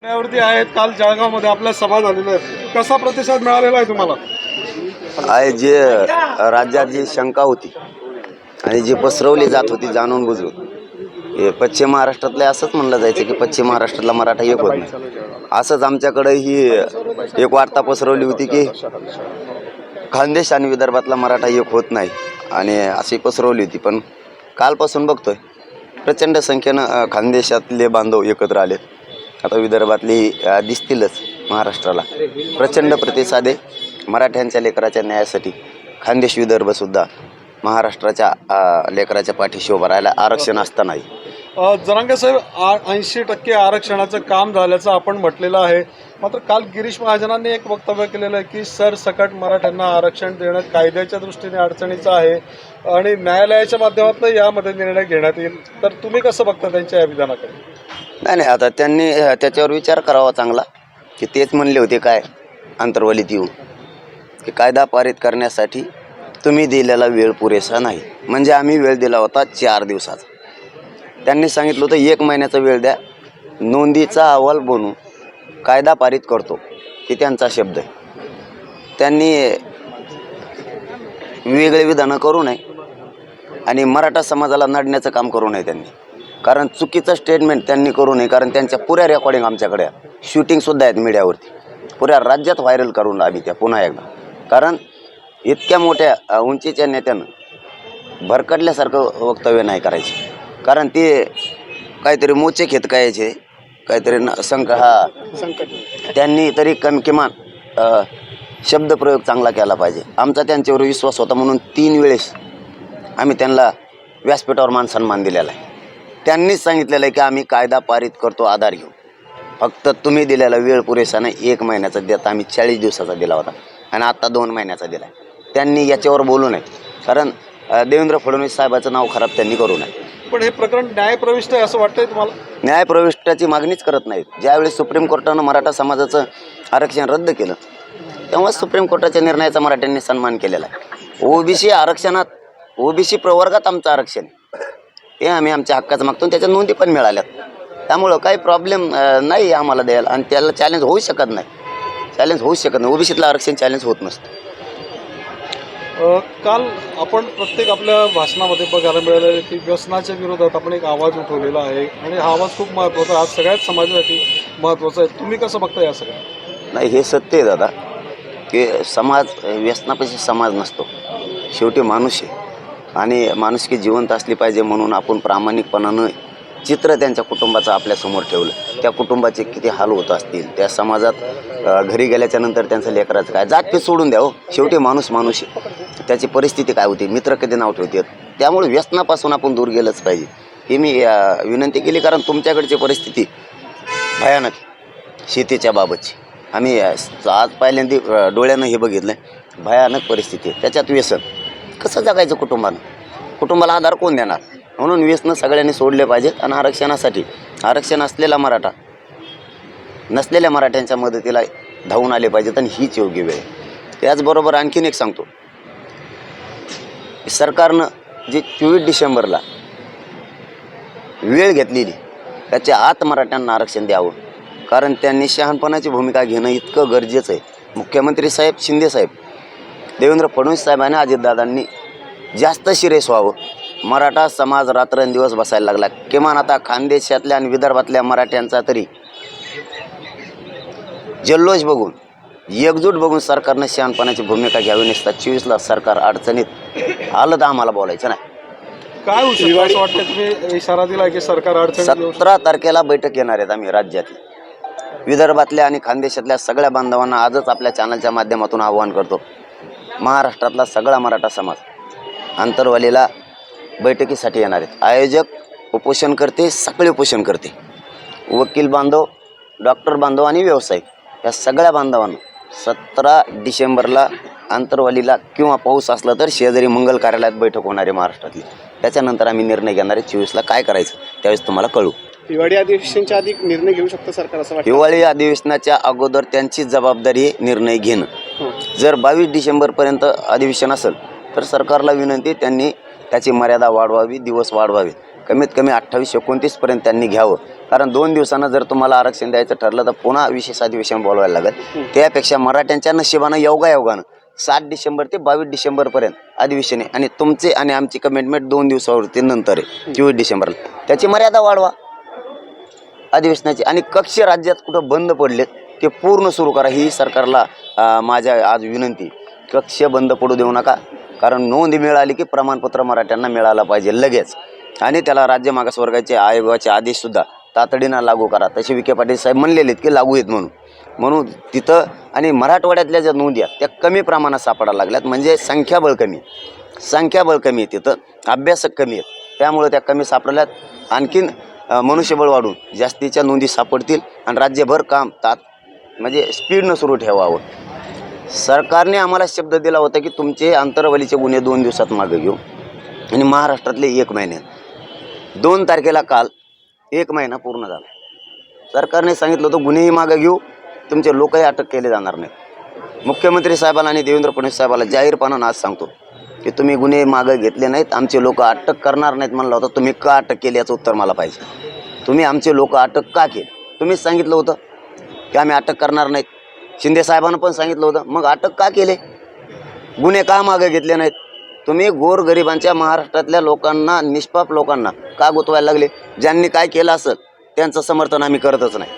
पुण्यावरती आहेत. काल जळगावमध्ये आपल्या सभा झालेल्या आहेत. कसा प्रतिसाद मिळालेला आहे तुम्हाला? आहे जे राज्यात जी शंका होती आणि जी पसरवली जात होती जाणून बुजून, हे पश्चिम महाराष्ट्रातले असंच म्हणलं जायचं की पश्चिम महाराष्ट्रातला मराठा एक होत नाही. असंच आमच्याकडे ही एक वार्ता पसरवली होती की खानदेश आणि विदर्भातला मराठा एक होत नाही आणि अशी पसरवली होती. पण कालपासून बघतोय प्रचंड संख्येनं खानदेशातले बांधव एकत्र आलेत. आता विदर्भातली दिसतीलच महाराष्ट्राला. प्रचंड प्रतिसाद आहे मराठ्यांच्या लेकराच्या न्यायासाठी. खानदेश विदर्भसुद्धा महाराष्ट्राच्या लेकराच्या पाठीशी उभं राहायला आरक्षण असतानाही. जरांगे साहेब, 80% आरक्षणाचं काम झाल्याचं आपण म्हटलेलं आहे. मात्र काल गिरीश महाजनांनी एक वक्तव्य केलेलं आहे की सरसकट मराठ्यांना आरक्षण देणं कायद्याच्या दृष्टीने अडचणीचं आहे आणि न्यायालयाच्या माध्यमातून यामध्ये निर्णय घेण्यात येईल. तर तुम्ही कसं बघता त्यांच्या या विधानाकडे? नाही, आता त्यांनी त्याच्यावर विचार करावा चांगला की तेच म्हणले होते काय अंतर्वलीत येऊन की कायदा पारित करण्यासाठी तुम्ही दिलेला वेळ पुरेसा नाही. म्हणजे आम्ही वेळ दिला होता 4 दिवसाचा. त्यांनी सांगितलं होतं 1 महिन्याचा वेळ द्या, नोंदीचा अहवाल बनवून कायदा पारित करतो, हे त्यांचा शब्द आहे. त्यांनी वेगळे विधानं करू नये आणि मराठा समाजाला नडण्याचं काम करू नये त्यांनी. कारण चुकीचं स्टेटमेंट त्यांनी करू नये. कारण त्यांच्या पुऱ्या रेकॉर्डिंग आमच्याकडे आहे, शूटिंगसुद्धा आहेत मीडियावरती. पुऱ्या राज्यात व्हायरल करून आम्ही त्या पुन्हा एकदा. कारण इतक्या मोठ्या उंचीच्या नेत्यानं भरकटल्यासारखं वक्तव्य नाही करायचे. कारण ते काहीतरी मोचे खेत कायचे काहीतरी त्यांनी तरी किमान शब्दप्रयोग चांगला केला पाहिजे. आमचा त्यांच्यावर विश्वास होता म्हणून 3 वेळेस आम्ही त्यांना व्यासपीठावर मान सन्मान दिलेला आहे. त्यांनीच सांगितलेलं आहे की आम्ही कायदा पारित करतो आधार घेऊन, फक्त तुम्ही दिलेला वेळ पुरेसा नाही. 1 महिन्याचा देता आम्ही 40 दिवसाचा दिला होता आणि आत्ता 2 महिन्याचा दिला आहे. त्यांनी याच्यावर बोलू नये. कारण देवेंद्र फडणवीस साहेबाचं नाव खराब त्यांनी करू नये. पण हे प्रकरण न्यायप्रविष्ट आहे असं वाटतंय तुम्हाला? न्यायप्रविष्टाची मागणीच करत नाहीत. ज्यावेळेस सुप्रीम कोर्टानं मराठा समाजाचं आरक्षण रद्द केलं तेव्हा सुप्रीम कोर्टाच्या निर्णयाचा मराठ्यांनी सन्मान केलेला आहे. ओबीसी आरक्षणात, ओबीसी प्रवर्गात आमचं आरक्षण हे आम्ही आमच्या हक्काचं मागतो आणि त्याच्या नोंदी पण मिळाल्यात. त्यामुळं काही प्रॉब्लेम नाही आम्हाला द्यायला आणि त्याला चॅलेंज होऊ शकत नाही. चॅलेंज होऊ शकत नाही. ओबीसीतलं आरक्षण चॅलेंज होत नसतं. काल आपण प्रत्येक आपल्या भाषणामध्ये बघायला मिळालं की व्यसनाच्या विरोधात आपण एक आवाज उठवलेला आहे आणि हा आवाज खूप महत्त्वाचा, आज सगळ्याच समाजासाठी महत्त्वाचा आहे. तुम्ही कसं बघता या सगळ्या? नाही, हे सत्य आहे दादा की समाज व्यसनापाशी समाज नसतो. शेवटी माणूस आहे आणि माणुसकी जिवंत असली पाहिजे म्हणून आपण प्रामाणिकपणानं चित्र त्यांच्या कुटुंबाचं आपल्यासमोर ठेवलं. त्या कुटुंबाचे किती हाल होत असतील, त्या समाजात घरी गेल्याच्या नंतर त्यांचं लेकराचं काय, जातपीत सोडून द्या हो. शेवटी माणूस माणूस आहे. त्याची परिस्थिती काय होती, मित्र कधी नाव ठेवतात. त्यामुळे व्यसनापासून आपण दूर गेलंच पाहिजे ही मी विनंती केली. कारण तुमच्याकडची परिस्थिती भयानक शेतीच्या बाबतची आम्ही आज पहिल्यांदा डोळ्यानं हे बघितलं आहे. भयानक परिस्थिती आहे. त्याच्यात व्यसन कसं जगायचं कुटुंबानं? कुटुंबाला आधार कोण देणार? म्हणून व्यसनं सगळ्यांनी सोडले पाहिजेत आणि आरक्षणासाठी आरक्षण असलेला मराठा नसलेल्या मराठ्यांच्या मदतीला धावून आले पाहिजेत आणि हीच योग्य वेळ आहे. त्याचबरोबर आणखीन एक सांगतो, सरकारनं जे 24 डिसेंबरला वेळ घेतलेली त्याच्या आत मराठ्यांना आरक्षण द्यावं. कारण त्यांनी शहाणपणाची भूमिका घेणं इतकं गरजेचं आहे. मुख्यमंत्री साहेब, शिंदे साहेब, देवेंद्र फडणवीस साहेबांनी, अजितदादांनी जास्त शिरेस व्हावं. मराठा समाज रात्रंदिवस बसायला लागला. किमान आता खानदेशातल्या आणि विदर्भातल्या मराठ्यांचा तरी जल्लोष बघून, एकजूट बघून सरकारनं शहाणपणाची भूमिका घ्यावी. नसता 24ला सरकार अडचणीत आलं तर आम्हाला बोलायचं नाही. काय होऊ शकतं असं वाटतं? तुम्ही इशारा दिला की सरकार अडचणीत येऊ शकतं. 17 तारखेला बैठक येणार आहेत आम्ही राज्यातली, विदर्भातल्या आणि खानदेशातल्या सगळ्या बांधवांना आजच आपल्या चॅनलच्या माध्यमातून आवाहन करतो. महाराष्ट्रातला सगळा मराठा समाज आंतरवालीला बैठकीसाठी येणार आहेत. आयोजक, उपोषण करते, सगळे उपोषण करते, वकील बांधव, डॉक्टर बांधव आणि व्यावसायिक, या सगळ्या बांधवांना 17 डिसेंबरला आंतरवालीला किंवा पाऊस असला तर शेजारी मंगल कार्यालयात बैठक होणार आहे महाराष्ट्रातली. त्याच्यानंतर आम्ही निर्णय घेणार आहे. 24ला काय करायचं त्यावेळेस तुम्हाला कळू. हिवाळी अधिवेशनाच्या आधी निर्णय घेऊ शकतं सरकार असं वाटतं? हिवाळी अधिवेशनाच्या अगोदर त्यांची जबाबदारी निर्णय घेणं. जर 22 डिसेंबरपर्यंत अधिवेशन असेल तर सरकारला विनंती, त्यांनी त्याची मर्यादा वाढवावी, दिवस वाढवावे. कमीत कमी 28-29 पर्यंत त्यांनी घ्यावं. कारण 2 दिवसानं जर तुम्हाला आरक्षण द्यायचं ठरलं तर पुन्हा विशेष अधिवेशन बोलवायला लागेल. त्यापेक्षा मराठ्यांच्या नशिबानं योगायोगानं 7 डिसेंबर ते 22 डिसेंबरपर्यंत अधिवेशन आहे आणि तुमचे आणि आमची कमिटमेंट 2 दिवसावरती नंतर आहे 24 डिसेंबरला. त्याची मर्यादा वाढवा अधिवेशनाची. आणि कक्ष राज्यात कुठं बंद पडलेत ते पूर्ण सुरू करा ही सरकारला माझ्या आज विनंती. कक्ष बंद पडू देऊ नका, कारण नोंद मिळाली की प्रमाणपत्र मराठ्यांना मिळालं पाहिजे लगेच. आणि त्याला राज्य मागासवर्गाचे आयोगाचे आदेशसुद्धा तातडीनं लागू करा. तसे विखे पाटील साहेब म्हणलेले आहेत की लागू आहेत म्हणून तिथं. आणि मराठवाड्यातल्या ज्या नोंदी आहेत त्या कमी प्रमाणात सापडायला लागल्यात. म्हणजे संख्याबळ कमी आहे तिथं, अभ्यासक कमी आहेत, त्यामुळे त्या कमी सापडल्यात. आणखीन मनुष्यबळ वाढून जास्तीच्या नोंदी सापडतील आणि राज्यभर काम म्हणजे स्पीडनं सुरू ठेवावं. सरकारने आम्हाला शब्द दिला होता की तुमचे अंतरवलीचे गुन्हे 2 दिवसात मागे घेऊ आणि महाराष्ट्रातले 1 महिन्यात. 2 तारखेला काल 1 महिना पूर्ण झाला. सरकारने सांगितलं होतं गुन्हेही मागे घेऊ, तुमचे लोकही अटक केले जाणार नाहीत. मुख्यमंत्री साहेबांना आणि देवेंद्र फडणवीस साहेबांना जाहीरपणानं आज सांगतो की तुम्ही गुन्हे मागे घेतले नाहीत, आमचे लोक अटक करणार नाहीत म्हणलं होतं. तुम्ही का अटक केली याचं उत्तर मला पाहिजे. तुम्ही आमचे लोक अटक का केले? तुम्हीच सांगितलं होतं की आम्ही अटक करणार नाहीत. शिंदे साहेबांना पण सांगितलं होतं. मग अटक का केले? गुन्हे का मागे घेतले नाहीत? तुम्ही गोरगरिबांच्या महाराष्ट्रातल्या लोकांना, निष्पाप लोकांना का गुतवायला लागले? ज्यांनी काय केलं असेल त्यांचं समर्थन आम्ही करतच नाही,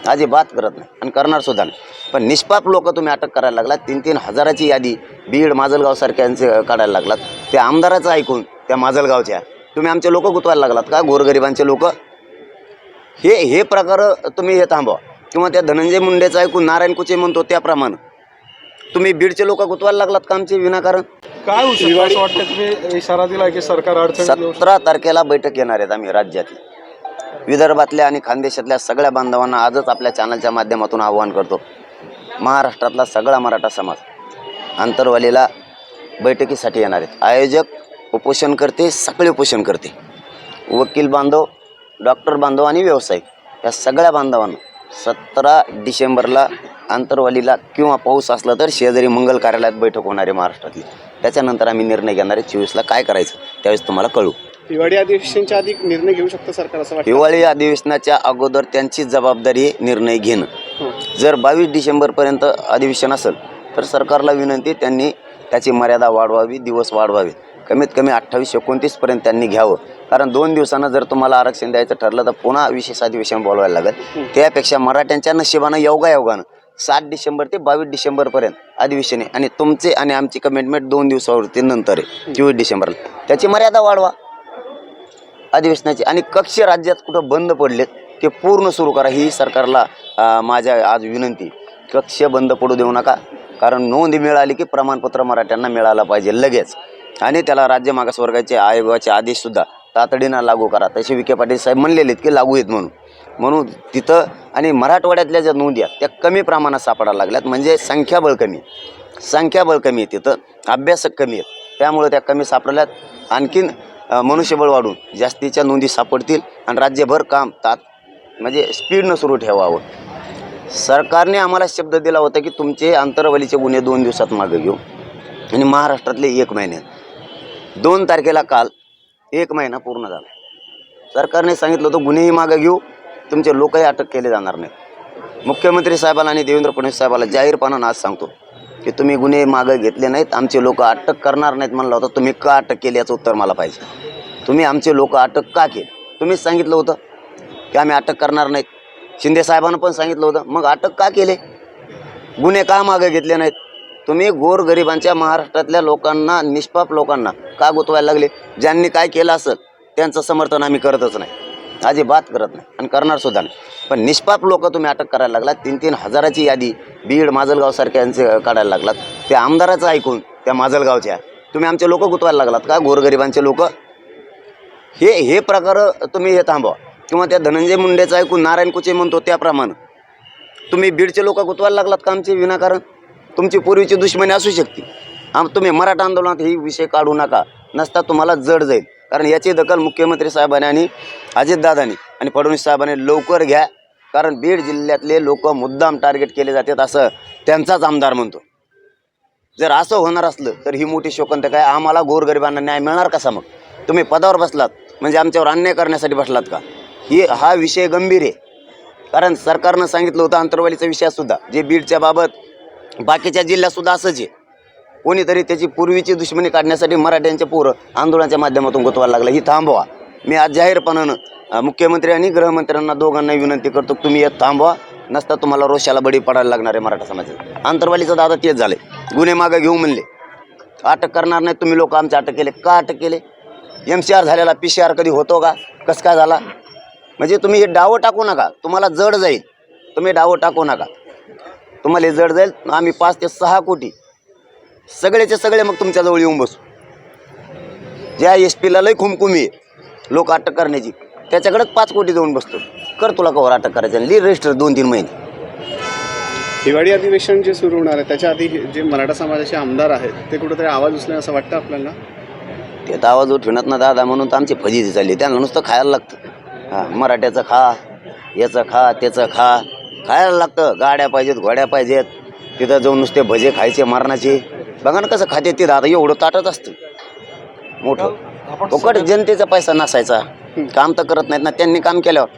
अजिबात करत नाही आणि करणार सुद्धा नाही. पण निष्पाप लोक तुम्ही अटक करायला लागलात. 3-3 हजाराची यादी बीड माजलगावसारख्यांचे काढायला लागलात. त्या आमदाराचं ऐकून त्या माजलगावच्या तुम्ही आमचे लोक गुतवायला लागलात का? गोरगरिबांचे लोक. हे प्रकार तुम्ही हे थांबवा. किंवा त्या धनंजय मुंडेचं ऐकून नारायण कुचे म्हणतो त्याप्रमाणे तुम्ही बीडचे लोक गुतवायला लागलात का आमचे विनाकारण? काय होऊ शकतं असं वाटतं? तुम्ही इशारा दिला की सरकार अडचणीत येऊ शकतं. 17 तारखेला बैठक येणार आहेत आम्ही राज्यातली, विदर्भातल्या आणि खानदेशातल्या सगळ्या बांधवांना आजच आपल्या चॅनलच्या माध्यमातून आवाहन करतो. महाराष्ट्रातला सगळा मराठा समाज आंतरवालीला बैठकीसाठी येणार आहेत. आयोजक, उपोषण करते, सगळे उपोषण करते, वकील बांधव, डॉक्टर बांधव आणि व्यावसायिक या सगळ्या बांधवांना 17 डिसेंबरला आंतरवालीला किंवा पाऊस असला तर शेजारी मंगल कार्यालयात बैठक होणार आहे महाराष्ट्रातली. त्याच्यानंतर आम्ही निर्णय घेणार आहे 24ला काय करायचं त्यावेळेस तुम्हाला कळू. हिवाळी अधिवेशनाच्या आधी निर्णय घेऊ शकतं सरकार असं वाटतं? हिवाळी अधिवेशनाच्या अगोदर त्यांची जबाबदारी निर्णय घेणं. जर 22 डिसेंबरपर्यंत अधिवेशन असेल तर सरकारला विनंती, त्यांनी त्याची मर्यादा वाढवावी, दिवस वाढवावे. कमीत कमी 28-29 पर्यंत त्यांनी घ्यावं. कारण 2 दिवसानं जर तुम्हाला आरक्षण द्यायचं ठरलं तर पुन्हा विशेष अधिवेशन बोलवायला लागेल. त्यापेक्षा मराठ्यांच्या नशिबानं योगायोगानं 7 डिसेंबर ते 22 डिसेंबरपर्यंत अधिवेशन आहे आणि तुमचे आणि आमची कमिटमेंट 2 दिवसावरती नंतर आहे 24 डिसेंबरला. त्याची मर्यादा वाढवा अधिवेशनाची. आणि कक्ष राज्यात कुठं बंद पडलेत ते पूर्ण सुरू करा ही सरकारला माझ्या आज विनंती. कक्ष बंद पडू देऊ नका, कारण नोंद मिळाली की प्रमाणपत्र मराठ्यांना मिळालं पाहिजे लगेच. आणि त्याला राज्य मागासवर्गाचे आयोगाचे आदेशसुद्धा तातडीनं लागू करा. तसे विखे पाटील साहेब म्हणलेले आहेत की लागू आहेत म्हणून तिथं. आणि मराठवाड्यातल्या ज्या नोंदी आहेत त्या कमी प्रमाणात सापडायला लागल्यात. म्हणजे संख्याबळ कमी आहे तिथं, अभ्यासक कमी आहेत, त्यामुळे त्या कमी सापडल्यात. आणखीन मनुष्यबळ वाढून जास्तीच्या नोंदी सापडतील आणि राज्यभर काम म्हणजे स्पीडनं सुरू ठेवावं. सरकारने आम्हाला शब्द दिला होता की तुमचे अंतरवलीचे गुन्हे 2 दिवसात मागे घेऊ आणि महाराष्ट्रातले 1 महिन्यात. 2 तारखेला काल 1 महिना पूर्ण झाला. सरकारने सांगितलं होतं गुन्हेही मागे घेऊ, तुमचे लोकही अटक केले जाणार नाहीत. मुख्यमंत्री साहेबांना आणि देवेंद्र फडणवीस साहेबांना जाहीरपणानं आज सांगतो की तुम्ही गुन्हे मागे घेतले नाहीत, आमचे लोक अटक करणार नाहीत म्हणलं होतं. तुम्ही का अटक केली याचं उत्तर मला पाहिजे. तुम्ही आमचे लोक अटक का केले? तुम्हीच सांगितलं होतं की आम्ही अटक करणार नाहीत. शिंदे साहेबांना पण सांगितलं होतं. मग अटक का केले? गुन्हे का मागे घेतले नाहीत? तुम्ही गोरगरिबांच्या महाराष्ट्रातल्या लोकांना, निष्पाप लोकांना का गुतवायला लागले? ज्यांनी काय केलं असेल त्यांचं समर्थन आम्ही करतच नाही, अजिबात करत नाही आणि करणार सुद्धा नाही. पण निष्पाप लोक तुम्ही अटक करायला लागलात. 3-3 हजाराची यादी बीड माजलगावसारख्यांचे काढायला लागलात. त्या आमदाराचं ऐकून त्या माजलगावच्या तुम्ही आमचे लोक गुतवायला लागलात का? गोरगरिबांचे लोक. हे प्रकार तुम्ही हे थांबवा. किंवा त्या धनंजय मुंडेचं ऐकून नारायण कुचे म्हणतो त्याप्रमाणे तुम्ही बीडचे लोक गुतवायला लागलात का आमचे विनाकारण? तुमची पूर्वीची दुश्मनी असू शकते. तुम्ही मराठा आंदोलनात ही विषय काढू नका, नसता तुम्हाला जड जाईल. कारण याची दखल मुख्यमंत्री साहेबांनी आणि अजितदादांनी आणि फडणवीस साहेबांनी लवकर घ्या. कारण बीड जिल्ह्यातले लोक मुद्दाम टार्गेट केले जातात असं त्यांचाच आमदार म्हणतो. जर असं होणार असलं तर ही मोठी शोकंत काय? आम्हाला गोरगरिबांना न्याय मिळणार कसा? मग तुम्ही पदावर बसलात म्हणजे आमच्यावर अन्याय करण्यासाठी बसलात का? हा विषय गंभीर आहे. कारण सरकारनं सांगितलं होतं अंतरवालीचा विषयसुद्धा, जे बीडच्या बाबत बाकीच्या जिल्ह्यातसुद्धा असंच आहे. कोणीतरी त्याची पूर्वीची दुश्मनी काढण्यासाठी मराठ्यांच्या पोरं आंदोलनाच्या माध्यमातून गुतवायला लागला. ही थांबवा. मी आज जाहीरपणानं मुख्यमंत्री आणि गृहमंत्र्यांना दोघांना विनंती करतो, तुम्ही हे थांबवा, नसता तुम्हाला रोषाला बळी पडायला लागणार आहे मराठा समाजात. अंतरवालीचं दादा तेच झाले, गुन्हे मागं घेऊ म्हणले, अटक करणार नाही तुम्ही लोक. आमचे अटक केले. का अटक केले? MCR झालेला PCR कधी होतो का? कसं काय झाला? म्हणजे तुम्ही हे डावं टाकू नका, तुम्हाला जड जाईल. तुम्ही डावं टाकू नका, तुम्हाला हे जड जाईल. आम्ही 5 ते 6 कोटी सगळेचे सगळे मग तुमच्याजवळ येऊन बसू. ज्या SP ला लय खुमखुमी आहे लोक अटक करण्याची, त्याच्याकडेच 5 कोटी देऊन बसतो. कर तुला कवर अटक करायचं, ली रजिस्टर 2-3 महिने. हिवाळी अधिवेशन जे सुरू होणार आहे त्याच्या आधी जे मराठा समाजाचे आमदार आहेत ते कुठेतरी आवाज उचलेन असं वाटतं आपल्याला? ते तर आवाज उठवणार ना दादा, म्हणून तर आमची फजिती चालली. त्यांना नुसतं खायला लागतं. हां, मराठ्याचं खा, याचं खा, त्याचं खा, खायला लागतं. गाड्या पाहिजेत, घोड्या पाहिजेत, तिथं जाऊन नुसते भजे खायचे मरणाचे. बघा ना कसं खाते ते दादा, एवढं ताटत असतं मोठं. फुकट जनतेचा पैसा नसायचा. काम तर करत नाहीत ना, त्यांनी काम केल्यावर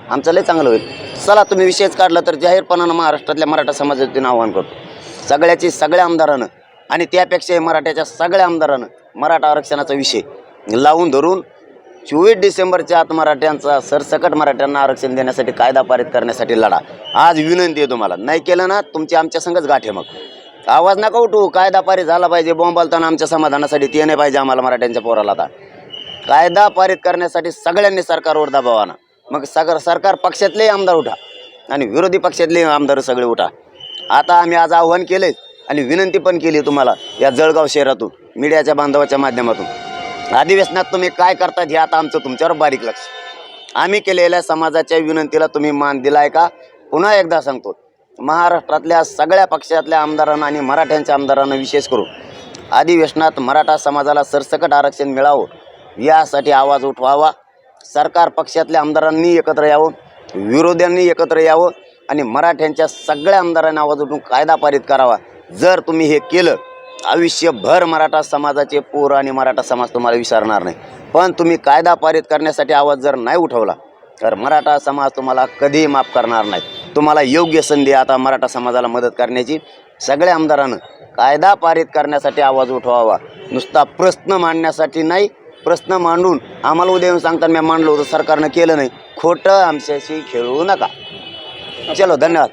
आमचं लय चांगलं होईल. चला, तुम्ही विषयच काढला तर जाहीरपणानं महाराष्ट्रातल्या मराठा समाजाचं आवाहन करतो, सगळ्या आमदारानं आणि त्यापेक्षा मराठ्याच्या सगळ्या आमदारानं मराठा आरक्षणाचा विषय लावून धरून 24 डिसेंबरच्या आत मराठ्यांचा सरसकट मराठ्यांना आरक्षण देण्यासाठी कायदा पारित करण्यासाठी लढा. आज विनंती आहे तुम्हाला, नाही केलं ना तुमची आमच्या संगच गाठे. मग आवाज नका उठू, कायदा पारित झाला पाहिजे. बोंबालताना आमच्या समाधानासाठी ते नाही पाहिजे आम्हाला मराठ्यांच्या पोराला. आता कायदा पारित करण्यासाठी सगळ्यांनी सरकारवर दबाव आणा. मग सरकार पक्षातले आमदार उठा आणि विरोधी पक्षातले आमदार सगळे उठा. आता आम्ही आज आव्हान केले आणि विनंती पण केली तुम्हाला या जळगाव शहरातून मीडियाच्या बांधवाच्या माध्यमातून, अधिवेशनात तुम्ही काय करतात हे आता आमचं तुमच्यावर बारीक लक्ष. आम्ही केलेल्या समाजाच्या विनंतीला तुम्ही मान दिलाय का? पुन्हा एकदा सांगतो, महाराष्ट्रातल्या सगळ्या पक्षातल्या आमदारांना आणि मराठ्यांच्या आमदारांना विशेष करून अधिवेशनात मराठा समाजाला सरसकट आरक्षण मिळावं यासाठी आवाज उठवावा. सरकार पक्षातल्या आमदारांनी एकत्र यावं, विरोध्यांनी एकत्र यावं आणि मराठ्यांच्या सगळ्या आमदारांनी आवाज उठवून कायदा पारित करावा. जर तुम्ही हे केलं, आयुष्यभर मराठा समाजाचे पोर आणि मराठा समाज तुम्हाला विसरणार नाही. पण तुम्ही कायदा पारित करण्यासाठी आवाज जर नाही उठवला तर मराठा समाज तुम्हाला कधीही माफ करणार नाही. तुम्हाला योग्य संधी आता मराठा समाजाला मदत करण्याची. सगळ्या आमदारानं कायदा पारित करण्यासाठी आवाज उठवावा, नुसता प्रश्न मांडण्यासाठी नाही. प्रश्न मांडून आम्हाला उद्या येऊन सांगताना मी मांडलं होतं, सरकारनं केलं नाही. खोटं आमच्याशी खेळू नका. चलो, धन्यवाद.